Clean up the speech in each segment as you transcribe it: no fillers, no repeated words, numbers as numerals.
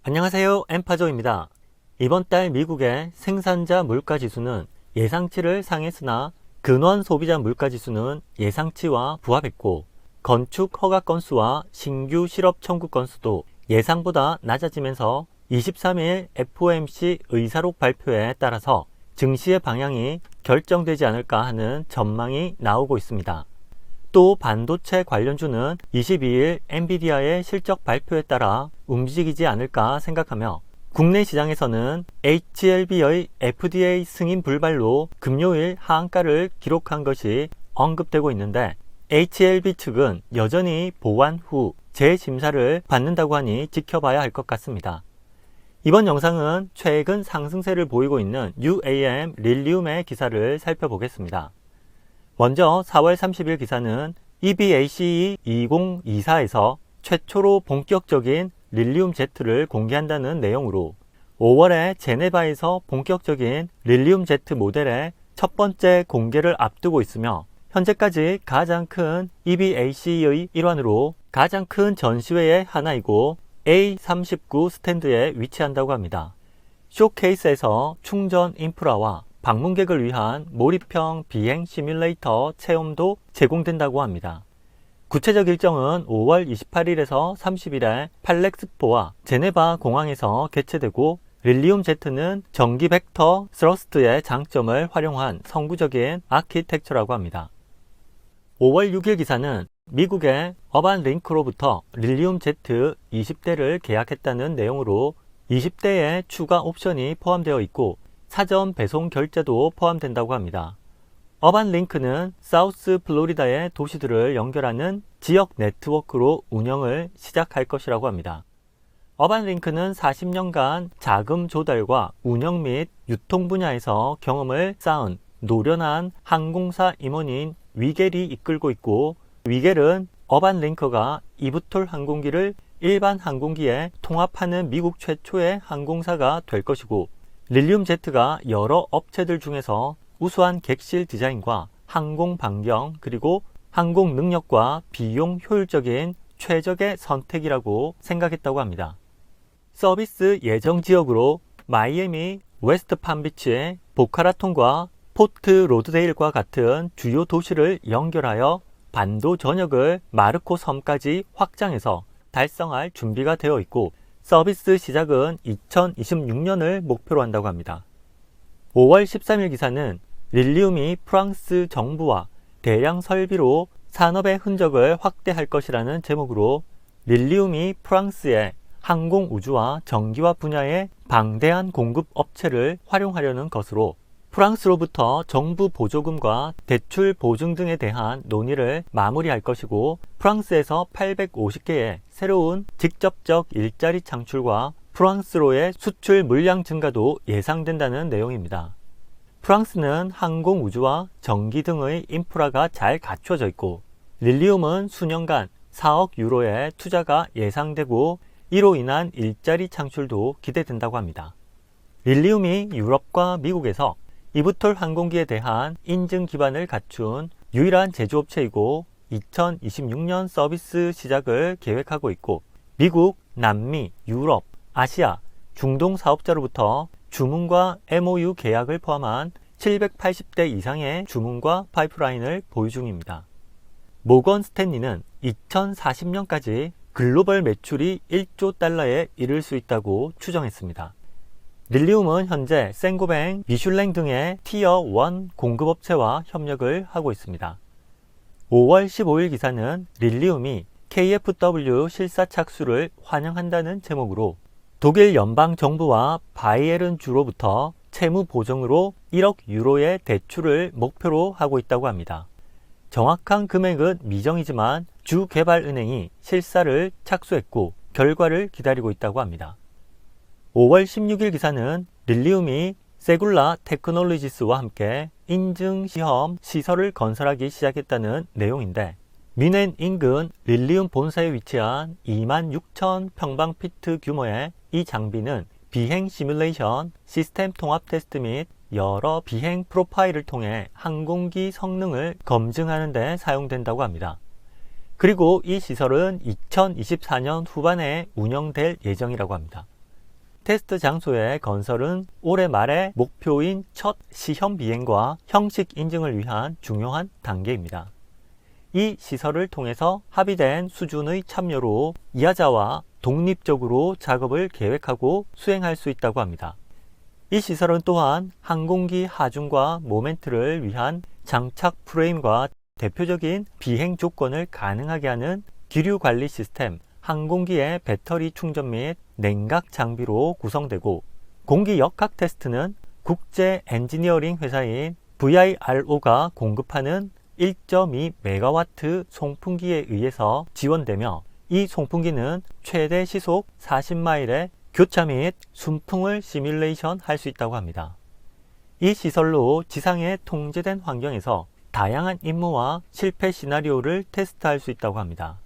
안녕하세요. 엠파조입니다. 이번 달 미국의 생산자 물가지수는 예상치를 상회했으나 근원 소비자 물가지수는 예상치와 부합했고, 건축 허가 건수와 신규 실업 청구 건수도 예상보다 낮아지면서 23일 FOMC 의사록 발표에 따라서 증시의 방향이 결정되지 않을까 하는 전망이 나오고 있습니다. 또 반도체 관련주는 22일 엔비디아의 실적 발표에 따라 움직이지 않을까 생각하며, 국내 시장에서는 HLB의 FDA 승인 불발로 금요일 하한가를 기록한 것이 언급되고 있는데, HLB 측은 여전히 보완 후 재심사를 받는다고 하니 지켜봐야 할 것 같습니다. 이번 영상은 최근 상승세를 보이고 있는 UAM 릴리움의 기사를 살펴보겠습니다. 먼저 4월 30일 기사는 EBACE 2024에서 최초로 본격적인 릴리움 Z를 공개한다는 내용으로 5월에 제네바에서 본격적인 릴리움 Z 모델의 첫 번째 공개를 앞두고 있으며, 현재까지 가장 큰 EBACE의 일환으로 가장 큰 전시회의 하나이고 A39 스탠드에 위치한다고 합니다. 쇼케이스에서 충전 인프라와 방문객을 위한 몰입형 비행 시뮬레이터 체험도 제공된다고 합니다. 구체적 일정은 5월 28일에서 30일에 팔렉스포와 제네바 공항에서 개최되고, 릴리움 Z는 전기 벡터 스러스트의 장점을 활용한 성구적인 아키텍처라고 합니다. 5월 6일 기사는 미국의 어반 링크로부터 릴리움 Z 20대를 계약했다는 내용으로 20대에 추가 옵션이 포함되어 있고 사전 배송 결제도 포함된다고 합니다. 어반 링크는 사우스 플로리다의 도시들을 연결하는 지역 네트워크로 운영을 시작할 것이라고 합니다. 어반 링크는 40년간 자금 조달과 운영 및 유통 분야에서 경험을 쌓은 노련한 항공사 임원인 위겔이 이끌고 있고, 위겔은 어반 링크가 이브톨 항공기를 일반 항공기에 통합하는 미국 최초의 항공사가 될 것이고, 릴리움 Z가 여러 업체들 중에서 우수한 객실 디자인과 항공 반경 그리고 항공 능력과 비용 효율적인 최적의 선택이라고 생각했다고 합니다. 서비스 예정 지역으로 마이애미 웨스트 팜비치의 보카라톤과 포트 로드데일과 같은 주요 도시를 연결하여 반도 전역을 마르코 섬까지 확장해서 달성할 준비가 되어 있고, 서비스 시작은 2026년을 목표로 한다고 합니다. 5월 13일 기사는 릴리움이 프랑스 정부와 대량 설비로 산업의 흔적을 확대할 것이라는 제목으로, 릴리움이 프랑스의 항공 우주와 전기화 분야의 방대한 공급 업체를 활용하려는 것으로 프랑스로부터 정부 보조금과 대출 보증 등에 대한 논의를 마무리할 것이고, 프랑스에서 850개의 새로운 직접적 일자리 창출과 프랑스로의 수출 물량 증가도 예상된다는 내용입니다. 프랑스는 항공 우주와 전기 등의 인프라가 잘 갖춰져 있고, 릴리움은 수년간 4억 유로의 투자가 예상되고 이로 인한 일자리 창출도 기대된다고 합니다. 릴리움이 유럽과 미국에서 이브톨 항공기에 대한 인증 기반을 갖춘 유일한 제조업체이고 2026년 서비스 시작을 계획하고 있고, 미국, 남미, 유럽, 아시아, 중동 사업자로부터 주문과 MOU 계약을 포함한 780대 이상의 주문과 파이프라인을 보유 중입니다. 모건 스탠리는 2040년까지 글로벌 매출이 1조 달러에 이를 수 있다고 추정했습니다. 릴리움은 현재 생고뱅, 미슐랭 등의 티어 1 공급업체와 협력을 하고 있습니다. 5월 15일 기사는 릴리움이 KfW 실사 착수를 환영한다는 제목으로 독일 연방정부와 바이에른 주로부터 채무 보증으로 1억 유로의 대출을 목표로 하고 있다고 합니다. 정확한 금액은 미정이지만 주개발은행이 실사를 착수했고 결과를 기다리고 있다고 합니다. 5월 16일 기사는 릴리움이 세굴라 테크놀로지스와 함께 인증 시험 시설을 건설하기 시작했다는 내용인데, 뮌헨 인근 릴리움 본사에 위치한 26,000 평방피트 규모의 이 장비는 비행 시뮬레이션, 시스템 통합 테스트 및 여러 비행 프로파일을 통해 항공기 성능을 검증하는 데 사용된다고 합니다. 그리고 이 시설은 2024년 후반에 운영될 예정이라고 합니다. 테스트 장소의 건설은 올해 말에 목표인 첫 시험 비행과 형식 인증을 위한 중요한 단계입니다. 이 시설을 통해서 합의된 수준의 참여로 이하자와 독립적으로 작업을 계획하고 수행할 수 있다고 합니다. 이 시설은 또한 항공기 하중과 모멘트를 위한 장착 프레임과 대표적인 비행 조건을 가능하게 하는 기류 관리 시스템, 항공기의 배터리 충전 및 냉각 장비로 구성되고, 공기 역학 테스트는 국제 엔지니어링 회사인 VIRO가 공급하는 1.2MW 송풍기에 의해서 지원되며, 이 송풍기는 최대 시속 40마일의 교차 및 순풍을 시뮬레이션 할 수 있다고 합니다. 이 시설로 지상의 통제된 환경에서 다양한 임무와 실패 시나리오를 테스트할 수 있다고 합니다.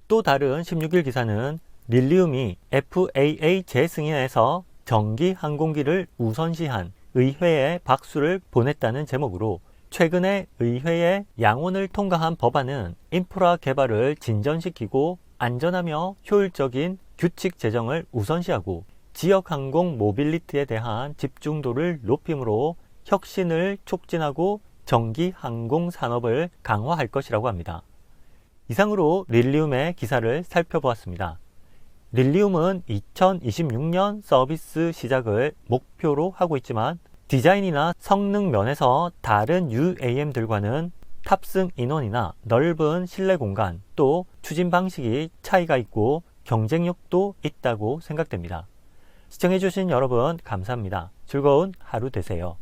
또 다른 16일 기사는 릴리움이 FAA 재승인에서 전기 항공기를 우선시한 의회에 박수를 보냈다는 제목으로, 최근에 의회의 양원을 통과한 법안은 인프라 개발을 진전시키고 안전하며 효율적인 규칙 제정을 우선시하고 지역 항공 모빌리티에 대한 집중도를 높임으로 혁신을 촉진하고 전기 항공 산업을 강화할 것이라고 합니다. 이상으로 릴리움의 기사를 살펴보았습니다. 릴리움은 2026년 서비스 시작을 목표로 하고 있지만, 디자인이나 성능 면에서 다른 UAM들과는 탑승 인원이나 넓은 실내 공간, 또 추진 방식이 차이가 있고 경쟁력도 있다고 생각됩니다. 시청해주신 여러분 감사합니다. 즐거운 하루 되세요.